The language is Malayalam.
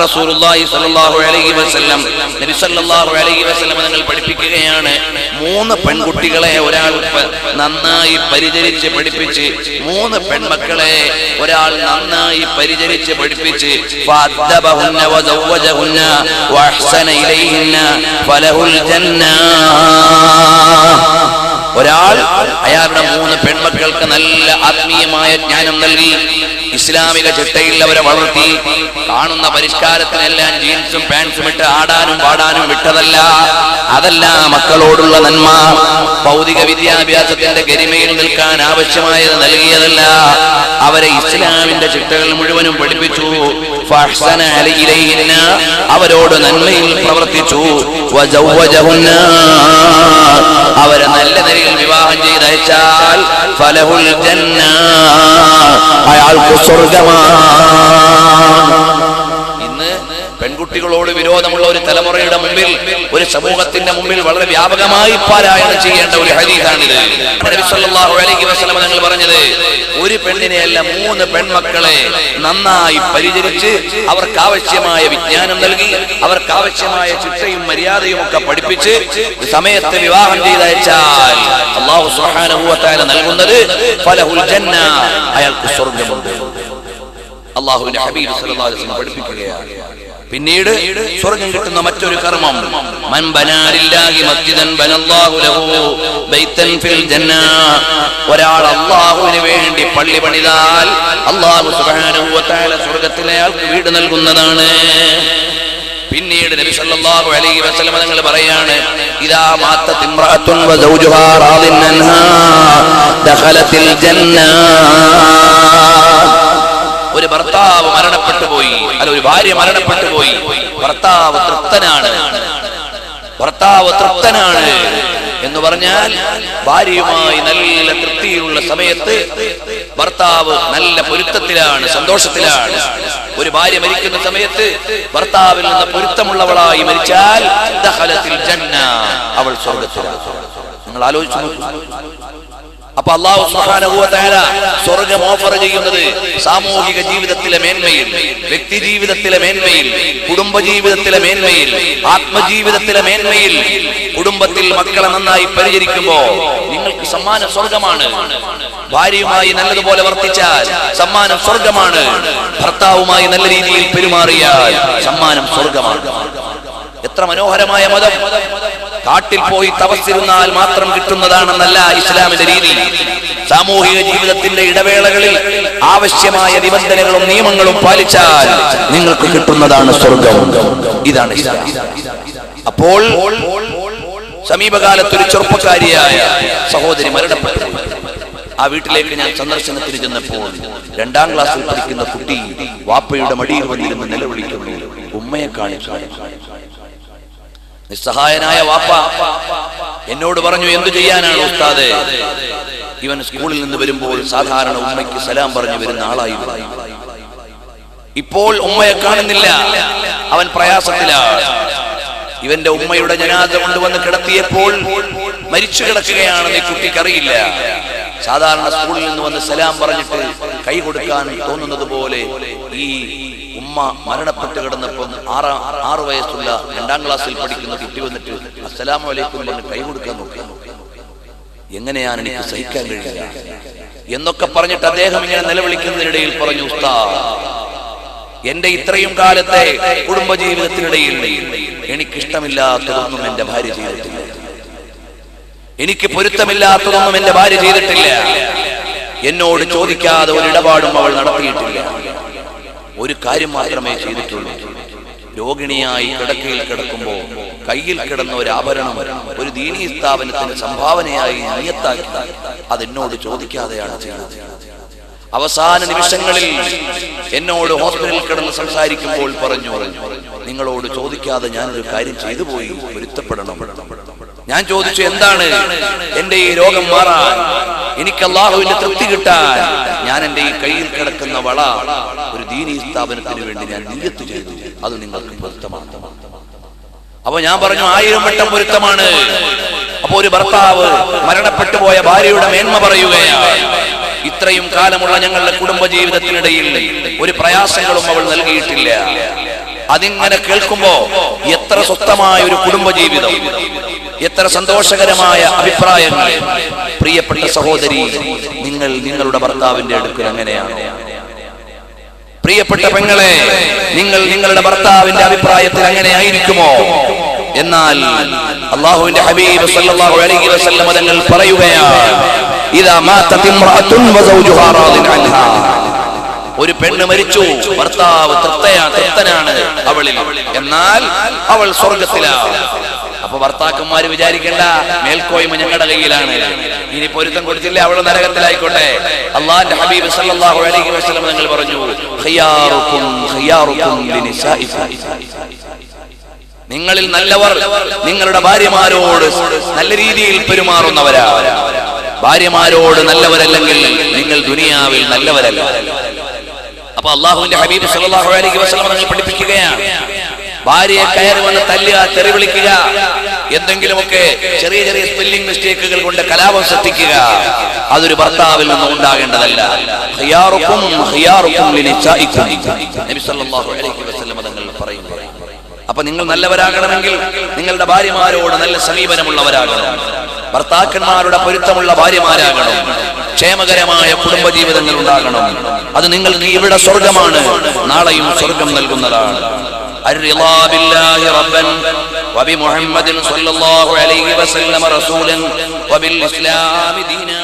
റസൂലുള്ളാഹി സ്വല്ലല്ലാഹു അലൈഹി വസല്ലം നബി സല്ലല്ലാഹു അലൈഹി വസല്ലം തങ്ങൾ പഠിപ്പിക്കുകയാണ്, 3 പെൺകുട്ടികളെ ഒരാൾ നന്നായി പരിചരിച്ച് പഠിപ്പിച്ച്, 3 പെൺമക്കളെ ഒരാൾ നന്നായി പരിചരിച്ച് പഠിപ്പിച്ച് ഫഅദ്ദബഹുന്ന വസവ്വജഹുന്ന വഅഹ്സന ഇലൈഹിന്ന ഫലഹുൽ ജന്ന. ഒരാൾ അയാളുടെ 3 പെൺമക്കൾക്ക് നല്ല ആത്മീയമായ ജ്ഞാനം നൽകി, ഇസ്ലാമിക ചിട്ടയിൽ അവരെ വളർത്തി, കാണുന്ന പരിഷ്കാരത്തിനെല്ലാം ജീൻസും പാൻസും ഇട്ട് ആടാനും പാടാനും വിട്ടതല്ല. അതല്ല മക്കളോടുള്ള നന്മ. ഭൗതിക വിദ്യാഭ്യാസത്തിന്റെ ഗരിമയിൽ നിൽക്കാൻ ആവശ്യമായത് നൽകിയതല്ല, അവരെ ഇസ്ലാമിന്റെ ചിട്ടകൾ മുഴുവനും പഠിപ്പിച്ചു. ഫഅഹ്സന ഇലൈഹിന്ന, അവരോട് നന്മയിൽ പ്രവർത്തിച്ചു. വസവ്വജഹുന്ന, അവരെ നല്ല നിലയിൽ വിവാഹം ചെയ്തയച്ചാൽ ഫലഹുൽ ജന്ന, അയാൾക്ക് സ്വർഗ്ഗമാണ്. ഇന്ന് പെൺകുട്ടികളോട് വിരോധമുള്ള ഒരു തലമുറയുടെ മുമ്പിൽ, ഒരു സമൂഹത്തിന്റെ മുമ്പിൽ വളരെ വ്യാപകമായി പാരായണം ചെയ്യേണ്ട ഒരു ഹദീസാണിത്. നബി സല്ലല്ലാഹു അലൈഹി വസല്ലം തങ്ങൾ പറഞ്ഞത്, ഒരു പെണ്ണിനെയല്ല 3 പെൺമക്കളെ നന്നായി പരിചരിച്ച് അവർക്ക് ആവശ്യമായ വിജ്ഞാനം നൽകി, അവർക്ക് ആവശ്യമായ ചിട്ടയും മര്യാദയും ഒക്കെ പഠിപ്പിച്ച് സമയത്ത് വിവാഹം ചെയ്തയച്ചാൽ അല്ലാഹു സുബ്ഹാനഹു വ തആല നൽകുന്നത് ഫലഹുൽ ജന്ന, അയാൾക്ക് സ്വർഗ്ഗമുണ്ട്. അല്ലാഹുവിന്റെ ഹബീബ് സല്ലല്ലാഹു അലൈഹി വസല്ലം പഠിപ്പിക്കുകയാണ്. പിന്നീട് സ്വർഗ്ഗം കിട്ടുന്ന മറ്റൊരു കർമ്മം, മൻ ബനാ ലില്ലാഹി മസ്ജിദൻ ബനല്ലാഹു ലഹു ബൈതൻ ഫിൽ ജന്ന. ഒരാൾ അല്ലാഹുവിന് വേണ്ടി പള്ളി പണിതാൽ അല്ലാഹു സുബ്ഹാനഹു വ തആല സ്വർഗ്ഗത്തിൽ അയാൾക്ക് വീട് നൽകുന്നതാണ്. പിന്നീട് നബി സല്ലല്ലാഹു അലൈഹി വസല്ലം തങ്ങൾ പറയാണ്, ഇദാ മാത്തത് ഇംറഅത്തുൻ വ സൗജുഹാ റാദിൻ അൻഹാ ദഖലത്തിൽ ജന്ന. ഒരു ഭർത്താവ് മരണപ്പെട്ടു പോയി, അല്ല ഒരു ഭാര്യ മരണപ്പെട്ടു പോയി, ഭർത്താവ് തൃപ്തനാണ് എന്ന് പറഞ്ഞാൽ ഭാര്യയുമായി നല്ല തൃപ്തിയുള്ള സമയത്ത് ഭർത്താവ് നല്ല പൊരുത്തത്തിലാണ്, സന്തോഷത്തിലാണ്. ഒരു ഭാര്യ മരിക്കുന്ന സമയത്ത് ഭർത്താവിൽ നിന്ന് പൊരുത്തമുള്ളവളായി മരിച്ചാൽ ദഖലത്തിൽ ജന്ന, അവൾ സ്വർഗ്ഗത്തിലാണ്. നിങ്ങൾ ആലോചിച്ചു നോക്കൂ. അപ്പൊ അല്ലാഹു സുബ്ഹാനഹു വ തആല സ്വർഗ്ഗം ഓഫർ ചെയ്യുന്നത് സാമൂഹിക ജീവിതത്തിലെ മേന്മയിൽ, വ്യക്തി ജീവിതത്തിലെ മേന്മയിൽ, കുടുംബ ജീവിതത്തിലെ മേന്മയിൽ, ആത്മജീവിതത്തിലെ മേന്മയിൽ. കുടുംബത്തിൽ മക്കളെ നന്നായി പരിചരിക്കുമ്പോ നിങ്ങൾക്ക് സമ്മാനം സ്വർഗ്ഗമാണ്. ഭാര്യയുമായി നല്ലതുപോലെ വർത്തിച്ചാൽ സമ്മാനം സ്വർഗ്ഗമാണ്. ഭർത്താവുമായി നല്ല രീതിയിൽ പെരുമാറിയാൽ സമ്മാനം സ്വർഗ്ഗമാണ്. എത്ര മനോഹരമായ മതം! കാട്ടിൽ പോയി തപസ്സിരുന്നാൽ മാത്രം കിട്ടുന്നതാണെന്നല്ല ഇസ്ലാമിന്റെ രീതി. സാമൂഹിക ജീവിതത്തിന്റെ ഇടവേളകളിൽ ആവശ്യമായ നിബന്ധനകളും നിയമങ്ങളും പാലിച്ചാൽ നിങ്ങൾക്ക് കിട്ടുന്നതാണ് സ്വർഗ്ഗം. ഇതാണ് ഇസ്ലാം. അപ്പോൾ സമീപകാലത്തൊരു ചെറുപ്പക്കാരിയായ സഹോദരി മരണപ്പെട്ടു. ആ വീട്ടിലേക്ക് ഞാൻ സന്ദർശനത്തിന് ചെന്നപ്പോൾ 2ാം ക്ലാസ്സിൽ പഠിക്കുന്ന കുട്ടി വാപ്പയുടെ മടിയിൽ വന്നിരുന്ന് നിലവിളിക്കുന്നു, ഉമ്മയെ കാണിച്ചു. നിസ്സഹായനായ വാപ്പ എന്നോട് പറഞ്ഞു, എന്തു ചെയ്യാനാണ് ഉസ്താദേ? ഇവൻ സ്കൂളിൽ നിന്ന് വരുമ്പോൾ സാധാരണ ഉമ്മയ്ക്ക് സലാം പറഞ്ഞു വരുന്ന ആളായിരുന്നു. ഇപ്പോൾ ഉമ്മയെ കാണുന്നില്ല, അവൻ പ്രയാസത്തിലാണ്. ഇവന്റെ ഉമ്മയുടെ ജനാസ കൊണ്ടുവന്ന് കിടത്തിയപ്പോൾ മരിച്ചു കിടക്കുകയാണെന്ന് ഈ കുട്ടിക്കറിയില്ല. സാധാരണ സ്കൂളിൽ നിന്ന് വന്ന് സലാം പറഞ്ഞിട്ട് കൈ കൊടുക്കാൻ തോന്നുന്നത് പോലെ ഈ ഉമ്മ മരണപ്പെട്ട് കിടന്നപ്പം 6 വയസ്സുള്ള 2ാം ക്ലാസ്സിൽ പഠിക്കുന്ന കുട്ടി വന്നിട്ട് അസ്സലാമു അലൈക്കും പറഞ്ഞ് കൈ കൊടുക്കാൻ നോക്കി. എങ്ങനെയാണ് എനിക്ക് സഹിക്കാൻ കഴിയുക എന്നൊക്കെ പറഞ്ഞിട്ട് അദ്ദേഹം ഇങ്ങനെ നിലവിളിക്കുന്നതിനിടയിൽ പറഞ്ഞു, ഉസ്താദ്, എന്റെ ഇത്രയും കാലത്തെ കുടുംബജീവിതത്തിനിടയിൽ എനിക്കിഷ്ടമില്ലാത്തതൊന്നും എന്റെ ഭാര്യ ചെയ്തിട്ടില്ല, എനിക്ക് പൊരുത്തമില്ലാത്തതൊന്നും എന്റെ ഭാര്യ ചെയ്തിട്ടില്ല, എന്നോട് ചോദിക്കാതെ ഒരു ഇടപാടും അവൾ നടത്തിയിട്ടില്ല. ഒരു കാര്യം മാത്രമേ ചെയ്തിട്ടുള്ളൂ, രോഗിണിയായി കിടക്കയിൽ കിടക്കുമ്പോൾ കയ്യിൽ കിടന്ന ഒരു ആഭരണം ഒരു ദീനീ സ്ഥാപനത്തിന് സംഭാവനയായി നിയത്താക്കി അതെന്നോട് ചോദിക്കാതെയാണ് ചെയ്തത്. അവസാന നിമിഷങ്ങളിൽ എന്നോട് ഹോസ്പിറ്റലിൽ കിടന്ന് സംസാരിക്കുമ്പോൾ പറഞ്ഞു, നിങ്ങളോട് ചോദിക്കാതെ ഞാനൊരു കാര്യം ചെയ്തു പോയി, പൊരുത്തപ്പെടണം. ഞാൻ ചോദിച്ചു, എന്താണ്? എന്റെ ഈ രോഗം മാറാൻ, എനിക്ക് അല്ലാഹുവിന്റെ തൃപ്തി കിട്ടാൻ ഞാൻ എന്റെ ഈ കയ്യിൽ കിടക്കുന്ന വള ഒരു ദീനീ സ്ഥാപനത്തിന് വേണ്ടി ഞാൻ നിയത്ത് ചെയ്തു, അത് നിങ്ങൾക്ക് പൊരുത്തമാണ്. അപ്പൊ ഞാൻ പറഞ്ഞു, 1000 വട്ടം പൊരുത്തമാണ്. അപ്പൊ ഒരു ഭർത്താവ് മരണപ്പെട്ടു പോയ ഭാര്യയുടെ മേന്മ പറയുകയാണ്, ഇത്രയും കാലമുള്ള ഞങ്ങളുടെ കുടുംബജീവിതത്തിനിടയിൽ ഒരു പ്രയാസങ്ങളും അവൾ നൽകിയിട്ടില്ല. അതിങ്ങനെ കേൾക്കുമ്പോ എത്ര സ്വസ്ഥമായ ഒരു കുടുംബജീവിതം, എത്ര സന്തോഷകരമായ അഭിപ്രായങ്ങൾ. പ്രിയപ്പെട്ട സഹോദരി, നിങ്ങൾ നിങ്ങളുടെ ഭർത്താവിന്റെ അടുക്കൽ അങ്ങനെയാണോ? പ്രിയപ്പെട്ട പെങ്ങളെ, നിങ്ങൾ നിങ്ങളുടെ ഭർത്താവിന്റെ അഭിപ്രായത്തിൽ അങ്ങനെ ആയിരിക്കുമോ? എന്നാൽ അല്ലാഹുവിന്റെ ഹബീബ് സല്ലല്ലാഹു അലൈഹി വസല്ലം തങ്ങൾ പറയുകയാണ്, ഇദാ മാതത് ഇംറഅത്തുൻ വസൗജുഹാ റാദിൻ അൻഹാ. ഒരു പെണ്ണ് മരിച്ചു, ഭർത്താവ് തൃപ്തനാണ് അവളിൽ, എന്നാൽ അവൾ സ്വർഗത്തിലാണ്. അപ്പൊ ഭർത്താക്കന്മാര് വിചാരിക്കേണ്ട മേൽക്കോയ്മ ഞങ്ങളുടെ കയ്യിലാണ്, ഇനി പൊരുത്തം കൊടുത്തില്ലേ അവൾ നരകത്തിലായിക്കോട്ടെ. അല്ലാഹുവിന്റെ ഹബീബ് സല്ലല്ലാഹു അലൈഹി വസല്ലം തങ്ങൾ പറഞ്ഞു, ഖിയാറുക്കും ഖിയാറുക്കും ലിനിസാഇക്കും. നിങ്ങളിൽ നല്ലവർ നിങ്ങളുടെ ഭാര്യമാരോട് നല്ല രീതിയിൽ പെരുമാറുന്നവരാണ്. ഭാര്യമാരോട് നല്ലവരല്ലെങ്കിൽ നിങ്ങൾ ദുനിയാവിൽ നല്ലവരല്ല. അപ്പൊ അല്ലാഹുവിന്റെ ഹബീബ് സല്ലല്ലാഹു അലൈഹി വസല്ലം തങ്ങൾ പഠിപ്പിക്കുകയാണ്, ഭാര്യയെ കയറി വന്ന് തല്ലുക, തെറി വിളിക്കുക, എന്തെങ്കിലുമൊക്കെ ചെറിയ ചെറിയ സ്പെല്ലിംഗ് മിസ്റ്റേക്കുകൾ കൊണ്ട് കലാപം സൃഷ്ടിക്കുക, അതൊരു ഭർത്താവിൽ നിന്നും ഉണ്ടാകേണ്ടതല്ല. ഖിയാറുക്കും ഖിയാറുക്കും ലിനിസാഇക്കും നബി സല്ലല്ലാഹു അലൈഹി വസല്ലം തങ്ങൾ പറയുന്നു. അപ്പൊ നിങ്ങൾ നല്ലവരാകണമെങ്കിൽ നിങ്ങളുടെ ഭാര്യമാരോട് നല്ല സമീപനമുള്ളവരാകണം, ഭർത്താക്കന്മാരുടെ പൊരുത്തമുള്ള ഭാര്യമാരാകണം, ക്ഷേമകരമായ കുടുംബജീവിതങ്ങൾ ഉണ്ടാകണം. അത് നിങ്ങൾക്ക് ഇവിടെ സ്വർഗമാണ്, നാളെയും സ്വർഗം നൽകുന്നതാണ്. الرضا بالله ربا وبمحمد صلى الله عليه وسلم رسولا وبالإسلام دينا.